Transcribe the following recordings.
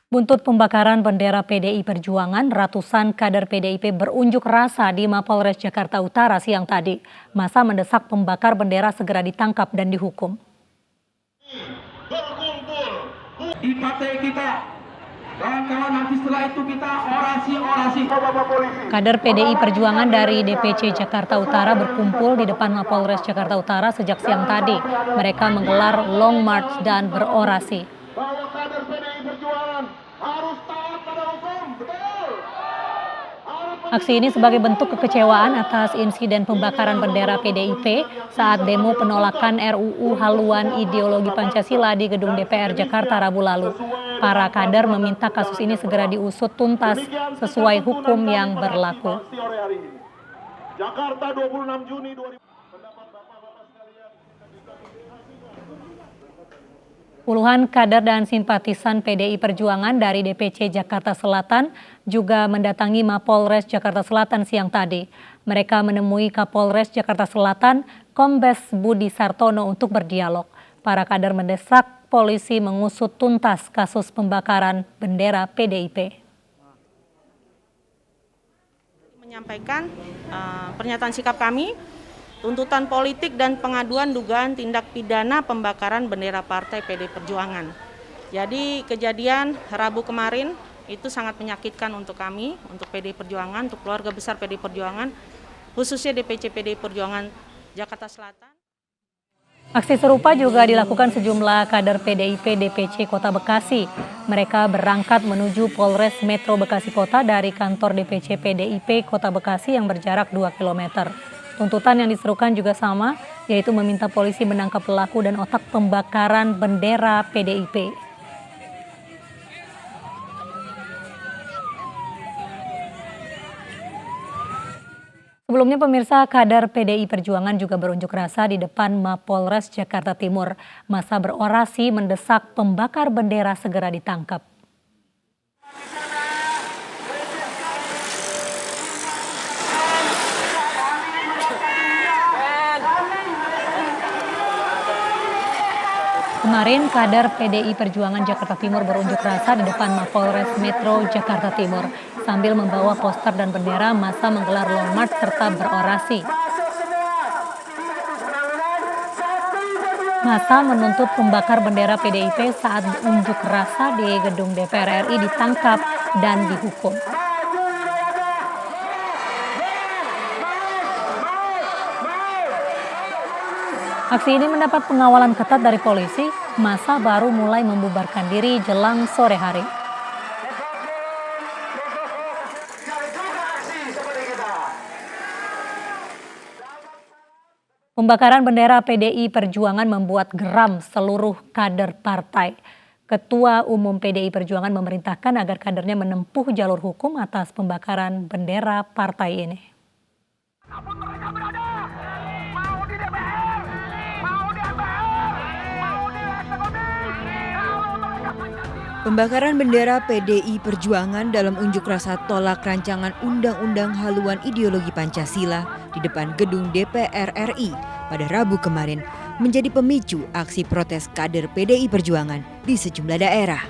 Buntut pembakaran bendera PDI Perjuangan, ratusan kader PDIP berunjuk rasa di Mapolres Jakarta Utara siang tadi. Massa mendesak pembakar bendera segera ditangkap dan dihukum. Berkumpul di partai kita, kawan-kawan, nanti setelah itu kita orasi Bapak Polisi. Kader PDI Perjuangan dari DPC Jakarta Utara berkumpul di depan Mapolres Jakarta Utara sejak siang tadi. Mereka menggelar long march dan berorasi. Bahwa kader PDI Perjuangan harus taat pada hukum, betul. Aksi ini sebagai bentuk kekecewaan atas insiden pembakaran bendera PDIP saat demo penolakan RUU Haluan Ideologi Pancasila di Gedung DPR Jakarta Rabu lalu. Para kader meminta kasus ini segera diusut tuntas sesuai hukum yang berlaku. Jakarta 26 Juni 2000. Puluhan kader dan simpatisan PDI Perjuangan dari DPC Jakarta Selatan juga mendatangi Mapolres Jakarta Selatan siang tadi. Mereka menemui Kapolres Jakarta Selatan, Kombes Budi Sartono untuk berdialog. Para kader mendesak polisi mengusut tuntas kasus pembakaran bendera PDIP. Menyampaikan pernyataan sikap kami, tuntutan politik dan pengaduan dugaan tindak pidana pembakaran bendera partai PDI Perjuangan. Jadi kejadian Rabu kemarin itu sangat menyakitkan untuk kami, untuk PDI Perjuangan, untuk keluarga besar PDI Perjuangan, khususnya DPC PDI Perjuangan Jakarta Selatan. Aksi serupa juga dilakukan sejumlah kader PDIP DPC Kota Bekasi. Mereka berangkat menuju Polres Metro Bekasi Kota dari kantor DPC PDIP Kota Bekasi yang berjarak 2 km. Tuntutan yang diserukan juga sama, yaitu meminta polisi menangkap pelaku dan otak pembakaran bendera PDIP. Sebelumnya pemirsa, kader PDI Perjuangan juga berunjuk rasa di depan Mapolres Jakarta Timur. Massa berorasi mendesak pembakar bendera segera ditangkap. Kemarin, kader PDI Perjuangan Jakarta Timur berunjuk rasa di depan Mapolres Metro Jakarta Timur. Sambil membawa poster dan bendera, massa menggelar long march serta berorasi. Massa menuntut pembakar bendera PDIP saat unjuk rasa di gedung DPR RI ditangkap dan dihukum. Aksi ini mendapat pengawalan ketat dari polisi. Massa baru mulai membubarkan diri jelang sore hari. Pembakaran bendera PDI Perjuangan membuat geram seluruh kader partai. Ketua Umum PDI Perjuangan memerintahkan agar kadernya menempuh jalur hukum atas pembakaran bendera partai ini. Pembakaran bendera PDI Perjuangan dalam unjuk rasa tolak rancangan Undang-Undang Haluan Ideologi Pancasila di depan gedung DPR RI pada Rabu kemarin menjadi pemicu aksi protes kader PDI Perjuangan di sejumlah daerah.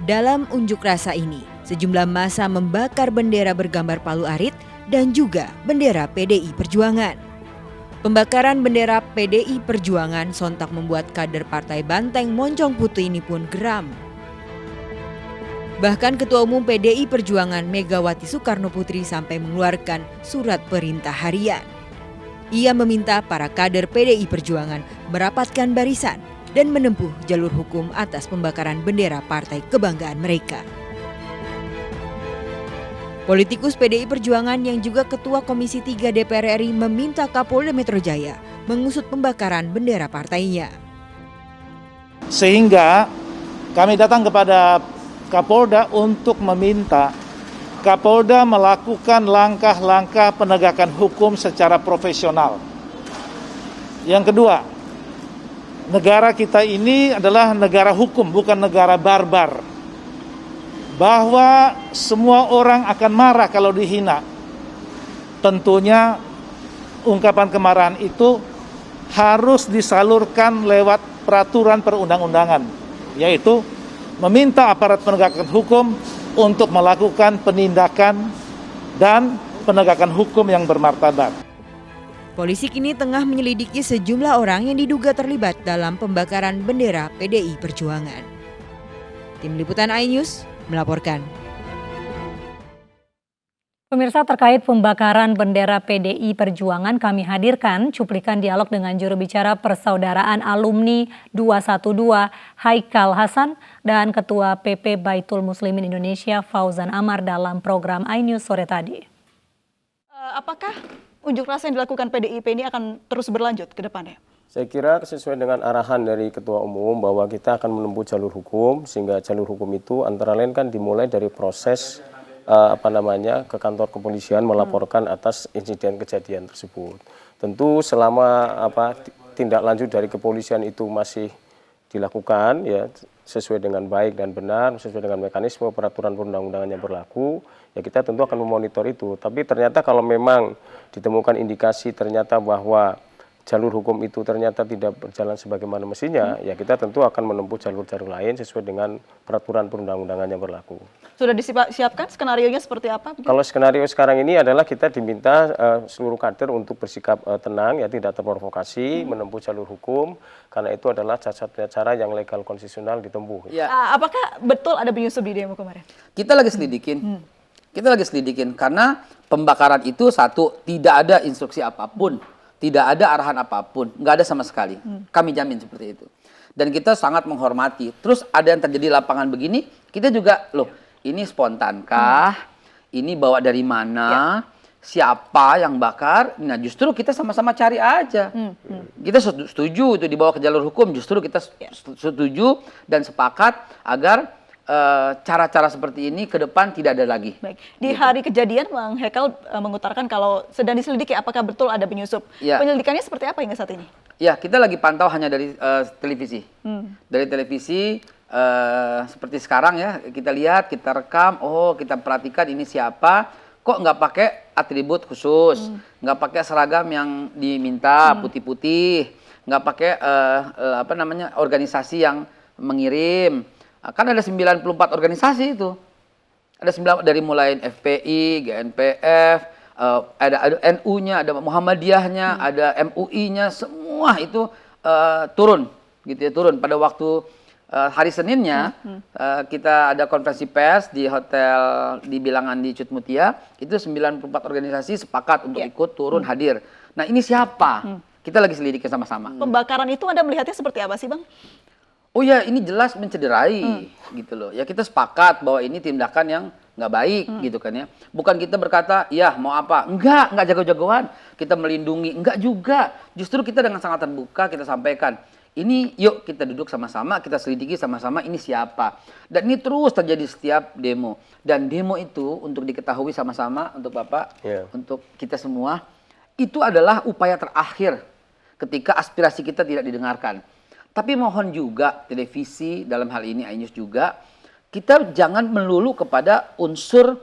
Dalam unjuk rasa ini, sejumlah massa membakar bendera bergambar Palu Arit dan juga bendera PDI Perjuangan. Pembakaran bendera PDI Perjuangan sontak membuat kader Partai Banteng Moncong Putih ini pun geram. Bahkan Ketua Umum PDI Perjuangan Megawati Soekarno Putri sampai mengeluarkan surat perintah harian. Ia meminta para kader PDI Perjuangan merapatkan barisan dan menempuh jalur hukum atas pembakaran bendera partai kebanggaan mereka. Politikus PDI Perjuangan yang juga Ketua Komisi 3 DPR RI meminta Kapolda Metro Jaya mengusut pembakaran bendera partainya. Sehingga kami datang kepada Kapolda untuk meminta Kapolda melakukan langkah-langkah penegakan hukum secara profesional. Yang kedua, negara kita ini adalah negara hukum, bukan negara barbar. Bahwa semua orang akan marah kalau dihina. Tentunya ungkapan kemarahan itu harus disalurkan lewat peraturan perundang-undangan, yaitu meminta aparat penegakan hukum untuk melakukan penindakan dan penegakan hukum yang bermartabat. Polisi kini tengah menyelidiki sejumlah orang yang diduga terlibat dalam pembakaran bendera PDI Perjuangan. Tim Liputan iNews melaporkan. Pemirsa, terkait pembakaran bendera PDI Perjuangan, kami hadirkan cuplikan dialog dengan juru bicara Persaudaraan Alumni 212 Haikal Hasan dan Ketua PP Baitul Muslimin Indonesia Fauzan Amar dalam program iNews sore tadi. Apakah unjuk rasa yang dilakukan PDIP ini akan terus berlanjut ke depannya? Saya kira sesuai dengan arahan dari Ketua Umum bahwa kita akan menempuh jalur hukum, sehingga jalur hukum itu antara lain kan dimulai dari proses ke kantor kepolisian melaporkan atas insiden kejadian tersebut. Tentu selama tindak lanjut dari kepolisian itu masih dilakukan ya sesuai dengan baik dan benar, sesuai dengan mekanisme peraturan perundang-undangan yang berlaku, ya kita tentu akan memonitor itu. Tapi ternyata kalau memang ditemukan indikasi ternyata bahwa jalur hukum itu ternyata tidak berjalan sebagaimana mestinya, ya kita tentu akan menempuh jalur-jalur lain sesuai dengan peraturan perundang-undangan yang berlaku. Sudah disiapkan skenarionya seperti apa? Kalau skenario sekarang ini adalah kita diminta seluruh kader untuk bersikap tenang, ya tidak terprovokasi, menempuh jalur hukum, karena itu adalah satu-satunya cara yang legal konstitusional ditempuh. Ya. Apakah betul ada penyusup di demo kemarin? Kita lagi selidikin. Kita lagi selidikin karena pembakaran itu satu, tidak ada instruksi apapun, tidak ada arahan apapun, nggak ada sama sekali. Kami jamin seperti itu. Dan kita sangat menghormati. Terus ada yang terjadi di lapangan begini, kita juga, loh ini spontankah? Ini bawa dari mana? Siapa yang bakar? Nah justru kita sama-sama cari aja. Kita setuju itu dibawa ke jalur hukum, justru kita setuju dan sepakat agar cara-cara seperti ini ke depan tidak ada lagi. Baik. Di hari kejadian, Bang Haikal mengutarakan kalau sedang diselidiki apakah betul ada penyusup. Penyelidikannya seperti apa hingga saat ini? Ya, kita lagi pantau hanya dari televisi. Dari televisi, seperti sekarang ya, kita lihat, kita rekam, oh kita perhatikan ini siapa, kok nggak pakai atribut khusus, nggak pakai seragam yang diminta putih-putih, nggak pakai organisasi yang mengirim. Kan ada 94 organisasi itu. Ada 9 dari mulai FPI, GNPF, ada NU-nya, ada Muhammadiyahnya, ada MUI-nya, semua itu turun gitu ya, turun pada waktu hari Seninnya kita ada konferensi pers di hotel di Bilangan di Cutmutia, itu 94 organisasi sepakat untuk ikut turun hadir. Nah, ini siapa? Kita lagi selidiki sama-sama. Pembakaran itu Anda melihatnya seperti apa sih, Bang? Oh ya, ini jelas mencederai gitu loh. Ya kita sepakat bahwa ini tindakan yang nggak baik gitu kan ya. Bukan kita berkata, ya mau apa? Enggak jago-jagoan. Kita melindungi, enggak juga. Justru kita dengan sangat terbuka kita sampaikan. Ini yuk kita duduk sama-sama, kita selidiki sama-sama ini siapa. Dan ini terus terjadi setiap demo. Dan demo itu untuk diketahui sama-sama, untuk Bapak, untuk kita semua, itu adalah upaya terakhir ketika aspirasi kita tidak didengarkan. Tapi mohon juga televisi, dalam hal ini iNews juga, kita jangan melulu kepada unsur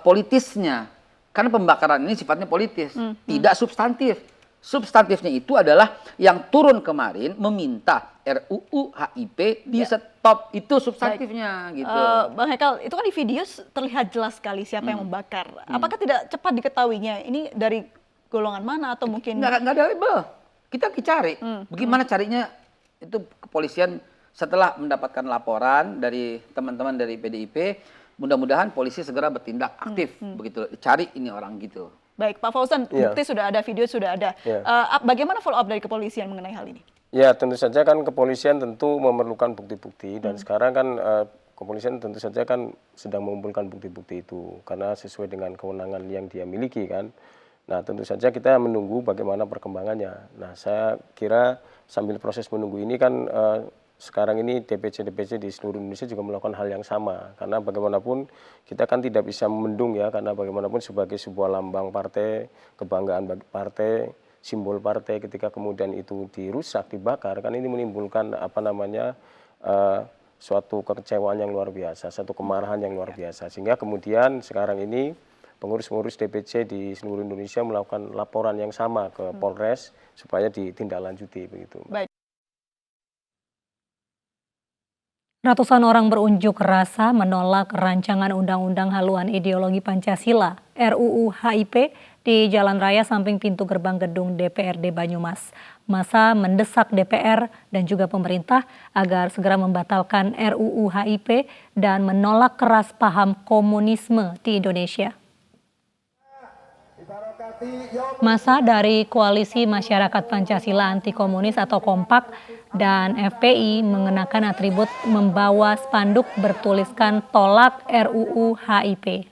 politisnya. Karena pembakaran ini sifatnya politis, tidak substantif. Substantifnya itu adalah yang turun kemarin meminta RUU HIP di stop, itu substantifnya gitu. Bang Haikal, itu kan di video terlihat jelas sekali siapa yang membakar. Apakah tidak cepat diketahuinya? Ini dari golongan mana atau mungkin? Nggak ada label. Kita cari. Bagaimana carinya? Itu kepolisian setelah mendapatkan laporan dari teman-teman dari PDIP, mudah-mudahan polisi segera bertindak aktif begitu, cari ini orang gitu. Baik, Pak Fauzan, bukti sudah ada, video sudah ada. Bagaimana follow up dari kepolisian mengenai hal ini? Ya, tentu saja kan kepolisian tentu memerlukan bukti-bukti dan sekarang kan kepolisian tentu saja kan sedang mengumpulkan bukti-bukti itu karena sesuai dengan kewenangan yang dia miliki kan. Nah, tentu saja kita menunggu bagaimana perkembangannya. Nah, saya kira sambil proses menunggu ini kan sekarang ini DPC-DPC di seluruh Indonesia juga melakukan hal yang sama. Karena bagaimanapun kita kan tidak bisa membendung ya, karena bagaimanapun sebagai sebuah lambang partai, kebanggaan bagi partai, simbol partai ketika kemudian itu dirusak, dibakar, kan ini menimbulkan suatu kekecewaan yang luar biasa, satu kemarahan yang luar biasa. Sehingga kemudian sekarang ini pengurus-pengurus DPC di seluruh Indonesia melakukan laporan yang sama ke Polres supaya ditindaklanjuti begitu. Baik. Ratusan orang berunjuk rasa menolak rancangan Undang-Undang Haluan Ideologi Pancasila (RUU HIP) di Jalan Raya samping pintu gerbang gedung DPRD Banyumas. Massa mendesak DPR dan juga pemerintah agar segera membatalkan RUU HIP dan menolak keras paham komunisme di Indonesia. Massa dari Koalisi Masyarakat Pancasila Anti Komunis atau Kompak dan FPI mengenakan atribut membawa spanduk bertuliskan tolak RUU HIP.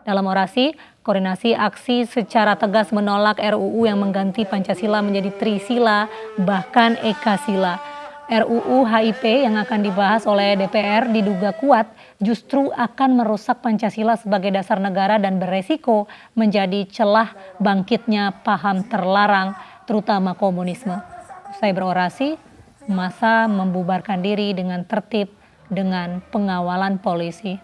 Dalam orasi, koordinasi aksi secara tegas menolak RUU yang mengganti Pancasila menjadi Trisila, bahkan Ekasila. RUU HIP yang akan dibahas oleh DPR diduga kuat justru akan merusak Pancasila sebagai dasar negara dan beresiko menjadi celah bangkitnya paham terlarang, terutama komunisme. Usai berorasi, massa membubarkan diri dengan tertib dengan pengawalan polisi.